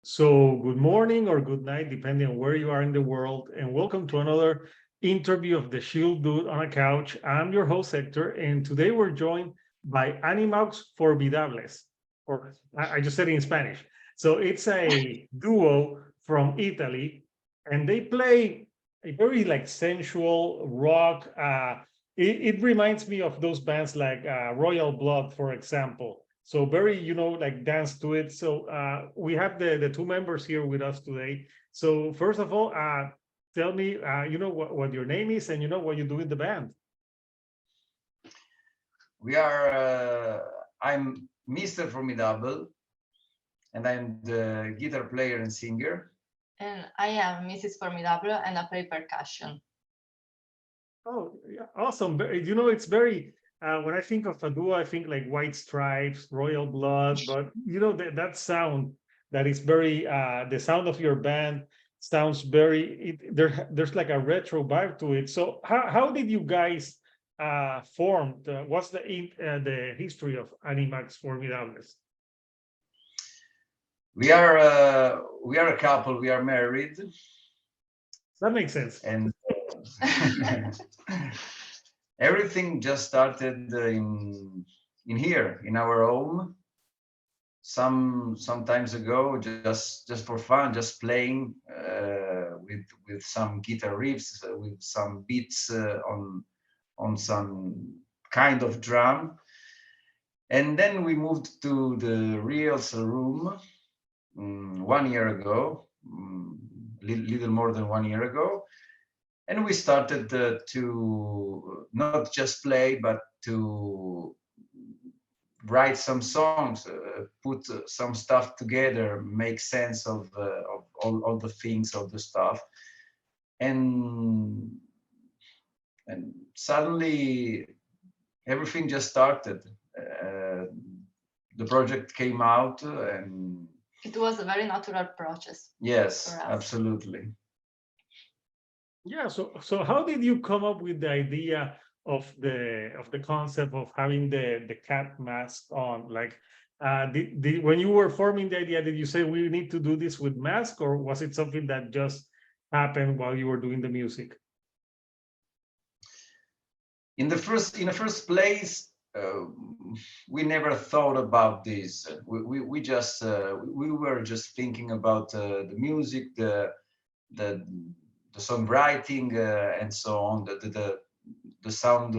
So, good morning or good night, depending on where you are in the world, and welcome to another interview of the Shield Dude on a Couch. I'm your host, Hector, and today we're joined by Animaux Formidables, or I just said it in Spanish. So, it's a duo from Italy, and they play a very like sensual rock. It reminds me of those bands like Royal Blood, for example. So very, like dance to it. So we have the two members here with us today. So first of all, tell me, what your name is and what you do in the band. We are. I'm Mr. Formidable, and I'm the guitar player and singer. And I am Mrs. Formidable and I play percussion. Oh, yeah, awesome. It's very, when I think of a duo, I think like White Stripes, Royal Blood, but that sound that is very, the sound of your band sounds very, there's like a retro vibe to it. So how did you guys form? What's the history of Animax Formidables? We are a couple. We are married, That makes sense. and everything just started in here in our home. Some times ago, just for fun, just playing with some guitar riffs, with some beats on some kind of drum. And then we moved to the rehearsal room 1 year ago, little more than 1 year ago, and we started to not just play, but to write some songs, put some stuff together, make sense of all the things, of the stuff, and suddenly everything just started. The project came out, and It was a very natural process yes, for us. absolutely. Yeah, so how did you come up with the idea of the concept of having the cat mask on? Like, did when you were forming the idea, did you say we need to do this with mask, or was it something that just happened while you were doing the music? In the first place, we never thought about this. We were just thinking about the music, the the songwriting, and so on, the sound,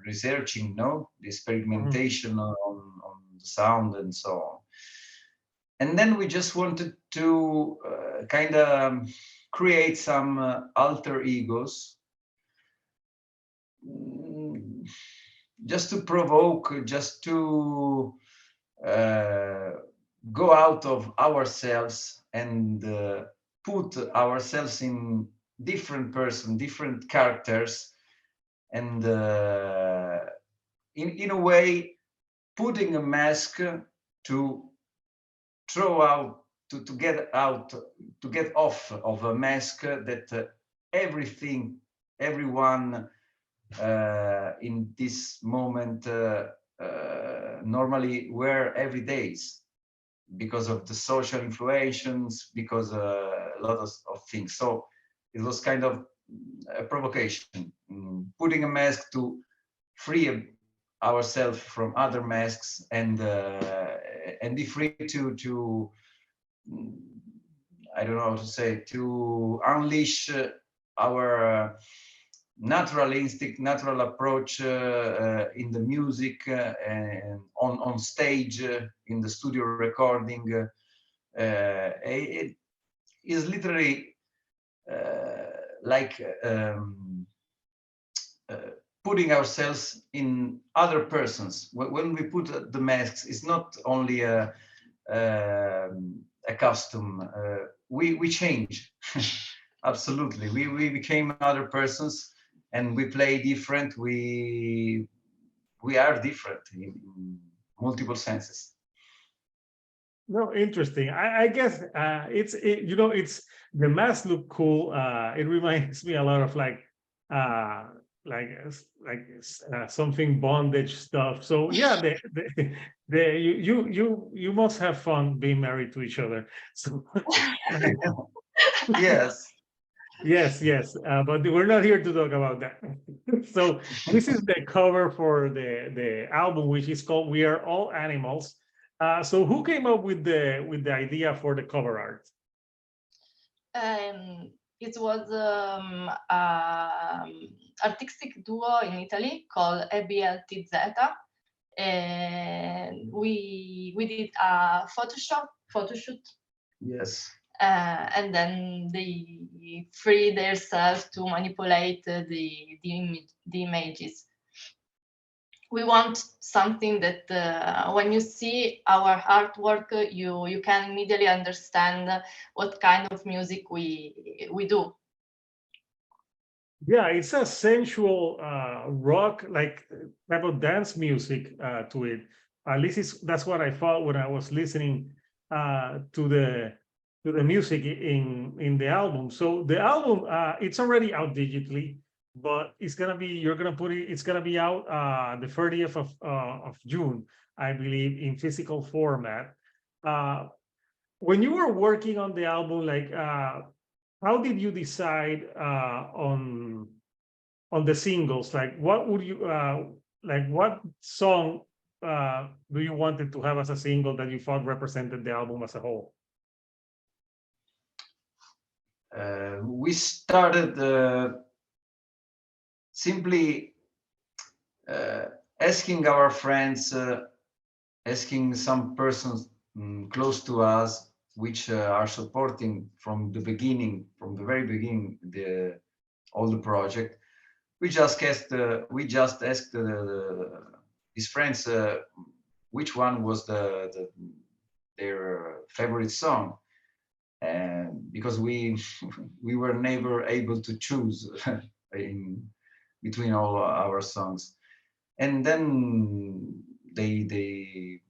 researching, no, the Mhm. experimentation on the sound and so on. And then we just wanted to kind of create some alter egos, mm, just to provoke, just to uh, go out of ourselves and put ourselves in different characters, and in a way, putting a mask to throw out, to get out, to get off of a mask that everything, everyone in this moment normally wear every days, because of the social influences, because a lot of things. So it was kind of a provocation, putting a mask to free ourselves from other masks, and be free to mm, I don't know how to say, to unleash our natural instinct, natural approach in the music, and on stage, in the studio recording. It is literally like uh, putting ourselves in other persons. When we put the masks, it's not only a costume. We change. Absolutely, we became other persons, and we play different. We are different in multiple senses. No, interesting. I guess it's the masks look cool. It reminds me a lot of uh something bondage stuff. So yeah, you must have fun being married to each other. So Yes. yes, yes, but we're not here to talk about that. So this is the cover for the album, which is called "We Are All Animals." So who came up with the idea for the cover art? It was artistic duo in Italy called EBLTZ, and we did a photo shoot, Yes. and then they free themselves to manipulate the images. We want something that when you see our artwork, you can immediately understand what kind of music we do. Yeah, it's a sensual rock like type of dance music to it. At least that's what I thought when I was listening to the music in the album. So the album it's already out digitally, but it's gonna be you're gonna put it. It's gonna be out the 30th of June, I believe, in physical format. Uh, when you were working on the album, like how did you decide on the singles? Like what would you like what song do you wanted to have as a single that you thought represented the album as a whole? We started simply asking our friends, asking some persons close to us, which are supporting from the beginning, from the very beginning, all the project. We just asked his friends which one was their favorite song, and because we we were never able to choose in between all our songs, and then they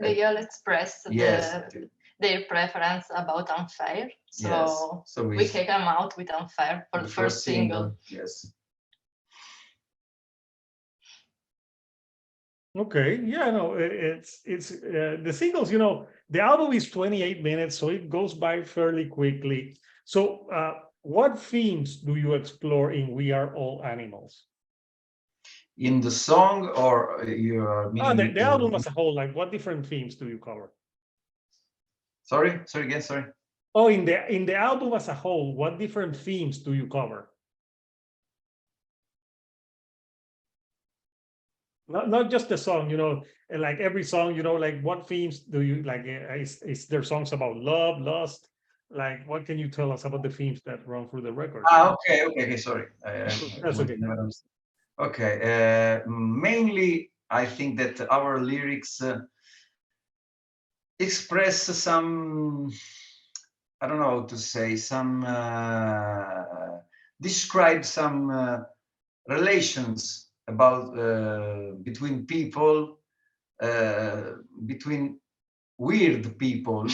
They all express yes, their preference about Unfair, so yes. So we came out with Unfair for the first single. Yes. Okay, yeah, no, it's the singles. You know, the album is 28 minutes, so it goes by fairly quickly. So, what themes do you explore in "We Are All Animals"? In the song, or you are meaning The album as a whole, like what different themes do you cover? Sorry again, sorry. Oh, in the album as a whole, what different themes do you cover? Not just the song, you know, like every song, you know, like what themes do you like? Is there songs about love, lust? Like, what can you tell us about the themes that run through the record? Okay, sorry. That's okay. Never understood. Okay, mainly I think that our lyrics express some, I don't know how to say, some describe some relations about between people, between weird people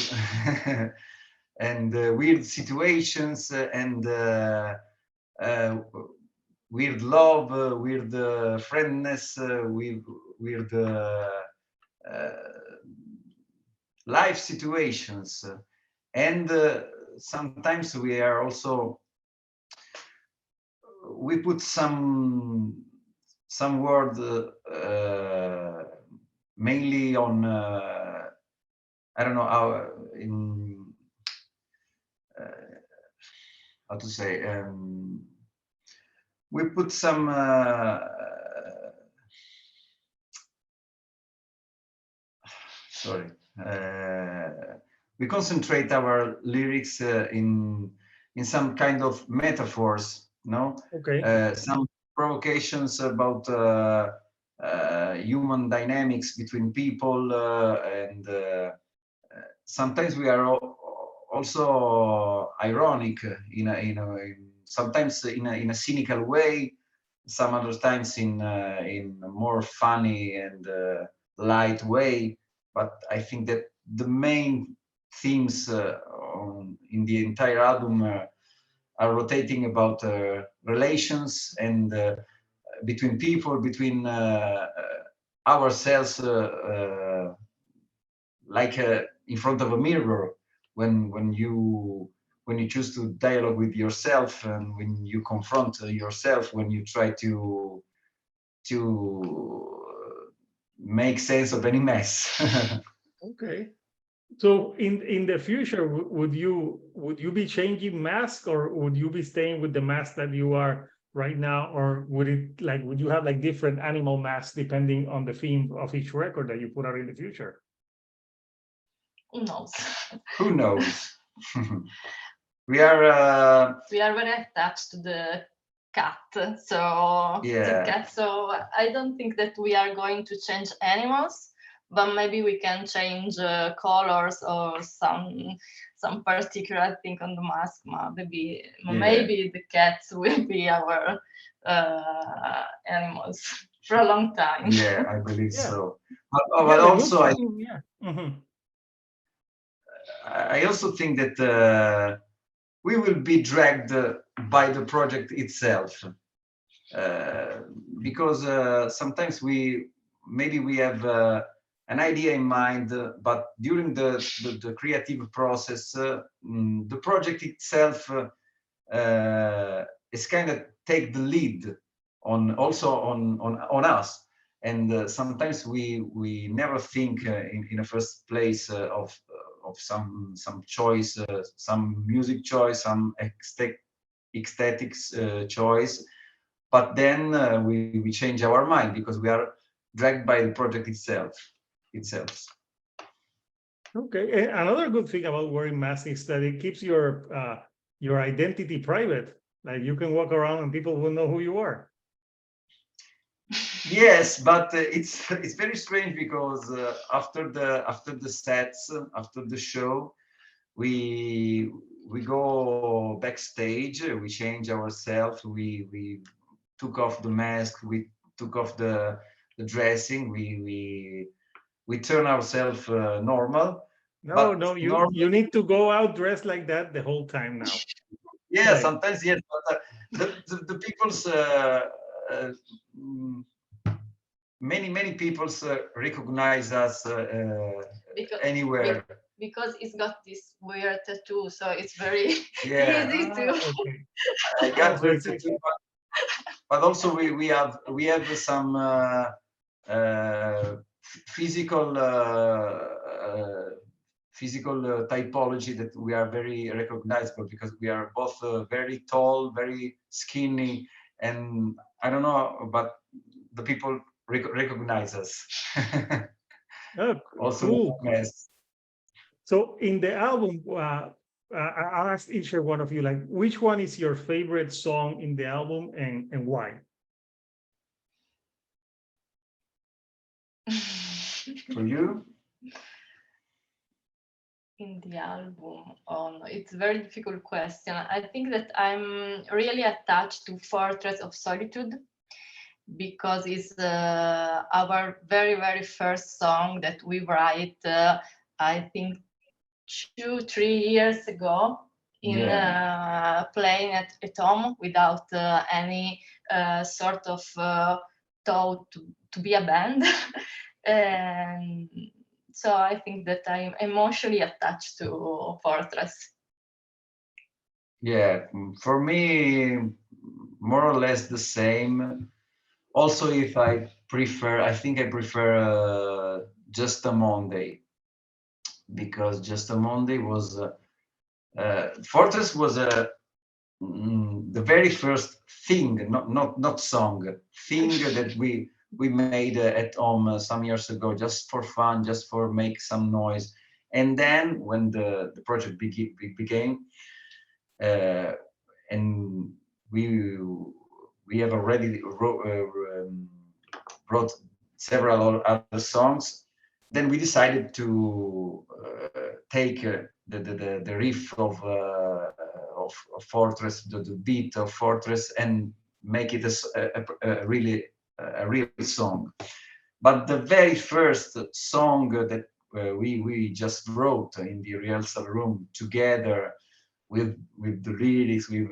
and weird situations and weird love, weird friendness, weird life situations, and sometimes we are also we put some word mainly on I don't know how in how to say we put some sorry we concentrate our lyrics in some kind of metaphors, no? Okay. Some provocations about human dynamics between people, and sometimes we are also ironic sometimes in a cynical way, some other times in a more funny and light way. But I think that the main themes in the entire album are rotating about relations and between people, between ourselves, like in front of a mirror, when you choose to dialogue with yourself, and when you confront yourself, when you try to make sense of any mess. Okay. So in the future, would you be changing mask, or would you be staying with the mask that you are right now, or would you have like different animal masks depending on the theme of each record that you put out in the future? Who knows? Who knows? We are very attached to the cat, Yeah. so I don't think that we are going to change animals, but maybe we can change colors or some particular thing on the mask. Maybe the cats will be our animals for a long time. Yeah, I believe Yeah. so. Yeah, But the good also, thing, yeah. Mhm. I also think that we will be dragged by the project itself, because sometimes maybe we have an idea in mind, but during the creative process, the project itself is kind of take the lead on us. And sometimes we never think in the first place of some choice, some music choice, some aesthetics choice, but then we change our mind because we are dragged by the project itself. Okay. And another good thing about wearing masks is that it keeps your identity private. Like you can walk around and people will know who you are. Yes, but it's very strange because after the sets, after the show, we go backstage, we change ourselves, we took off the mask, we took off the dressing, we turn ourselves normal. No, But no, normal, you need to go out dressed like that the whole time now. yeah, Like, sometimes yes, but the people's mm, many people's recognize us anywhere. Because it's got this weird tattoo, so it's very Yeah, easy to. okay. I got So very tattoo, but also we have some uh, physical typology that we are very recognizable because we are both very tall, very skinny, and I don't know, but the people recognize us. Oh, Also, cool. yes. So in the album, I'll ask each one of you, like, which one is your favorite song in the album and why? For you? In the album, oh no, it's a very difficult question. I think that I'm really attached to Fortress of Solitude because it's our very first song that we write, I think 2-3 years ago, in playing at home without any sort of thought to be a band. And so I think that I'm emotionally attached to Fortress. Yeah, for me, more or less the same. Also, if I think I prefer Just a Monday, because Just a Monday was Fortress was the very first thing, not song, thing that we made at home some years ago, just for fun, just for make some noise. And then when the project began, and we have already wrote several other songs, then we decided to take the riff of Fortress, the beat of Fortress, and make it a really a real song. But the very first song that we just wrote in the rehearsal room together with the lyrics, with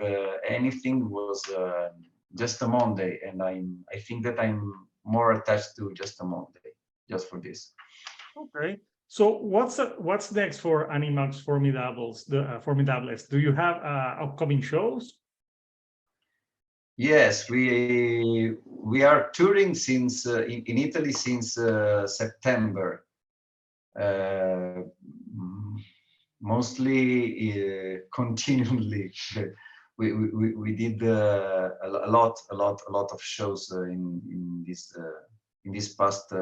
anything, was Just a Monday, and I think that I'm more attached to Just a Monday, just for this. Okay. So what's next for Animaux Formidables, the Formidables? Do you have upcoming shows? Yes, we are touring since in Italy since September. Uh, Mostly continually. We did a lot of shows in this past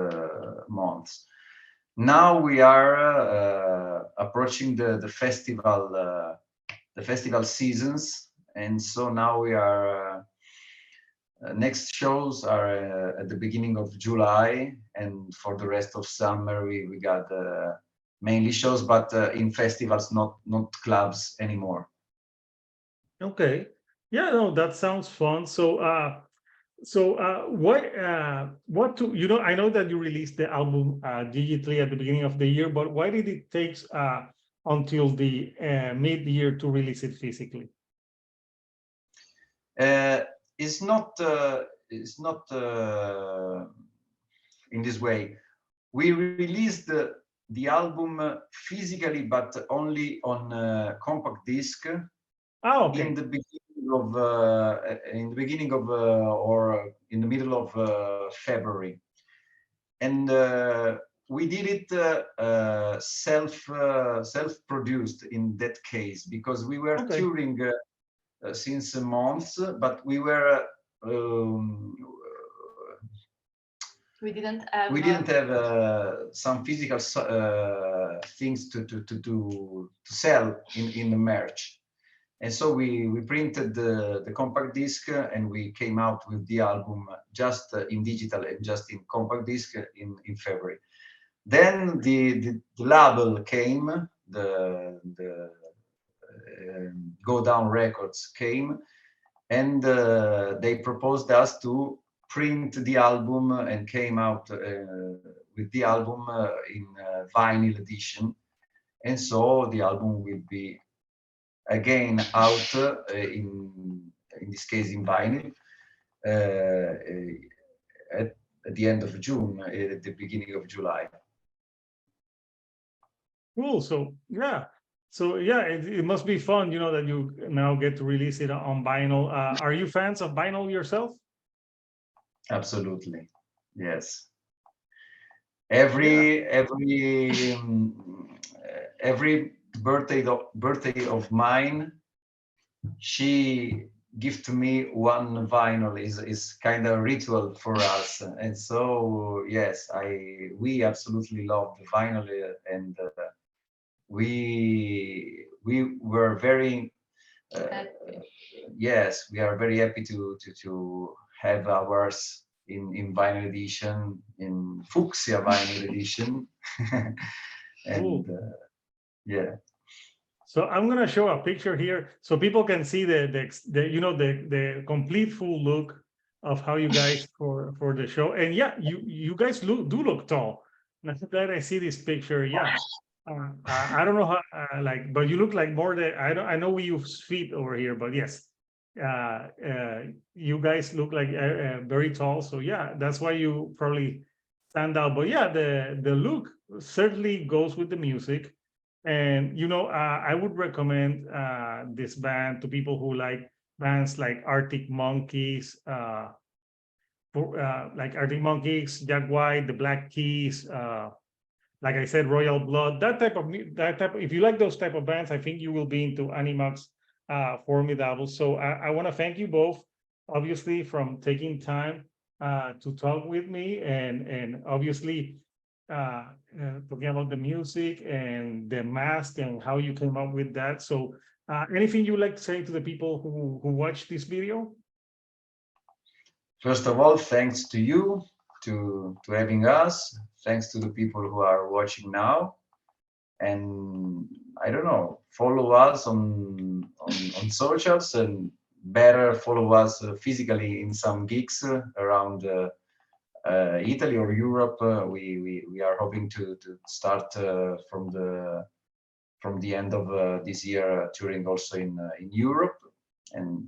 months. Now we are approaching the festival seasons, and so now we are next shows are at the beginning of July, and for the rest of summer we got mainly shows, but in festivals, not clubs anymore. Okay. Yeah, no, that sounds fun. So what to, I know that you released the album digitally at the beginning of the year, but why did it take until the mid-year to release it physically? It's not in this way. We released the album physically, but only on compact disc Oh, okay. in the beginning of or in the middle of February, and we did it self-produced in that case, because we were Okay. touring since months, but we were We didn't have some physical things to sell in the merch, and so we printed the compact disc, and we came out with the album just in digital and just in compact disc in February. Then the label came, the Go Down Records came, and they proposed us to print the album, and came out with the album in vinyl edition. And so the album will be again out in this case in vinyl at the end of June, at the beginning of July. Cool. So yeah, it must be fun, that you now get to release it on vinyl. Are you fans of vinyl yourself? Absolutely, yes. Yeah. Every birthday of mine, she gives to me one vinyl. Is kind of ritual for us, and so yes, we absolutely love the vinyl, and we were very yes, we are very happy to have ours in vinyl edition, in fuchsia vinyl edition. And Cool. yeah, So I'm gonna show a picture here so people can see the complete full look of how you guys for the show. And yeah, you guys do look tall. Now that I see this picture, yeah. I don't know how but you look like more than I know we use feet over here, but yes, you guys look like very tall. So yeah, that's why you probably stand out. But yeah, the look certainly goes with the music. And I would recommend this band to people who like bands like Arctic Monkeys, Jack White, the Black Keys, like I said, Royal Blood, if you like those type of bands, I think you will be into Animaux Formidables. So I want to thank you both, obviously, from taking time to talk with me, and obviously talking about the music and the mask and how you came up with that. So anything you would like to say to the people who watch this video? first of all, thanks to you to having us. Thanks to the people who are watching now, and I don't know, follow us on socials, and better follow us physically in some gigs around Italy or Europe. We are hoping to start from the from the end of this year, touring also in Europe. And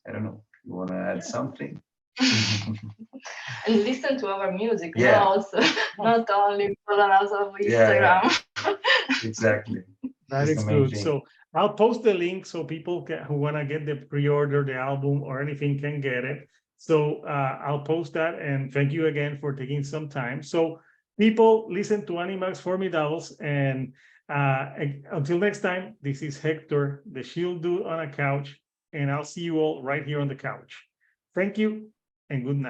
I don't know, you want to add something? And listen to our music, Yeah. also, not only follow us on Instagram. Exactly. That That's is the main good. thing. So I'll post the link so people who want to get the pre-order, the album or anything can get it. So I'll post that, and thank you again for taking some time. So people, listen to Animaux Formidables, and until next time, this is Hector, the Shield Dude on a couch, and I'll see you all right here on the couch. Thank you and good night.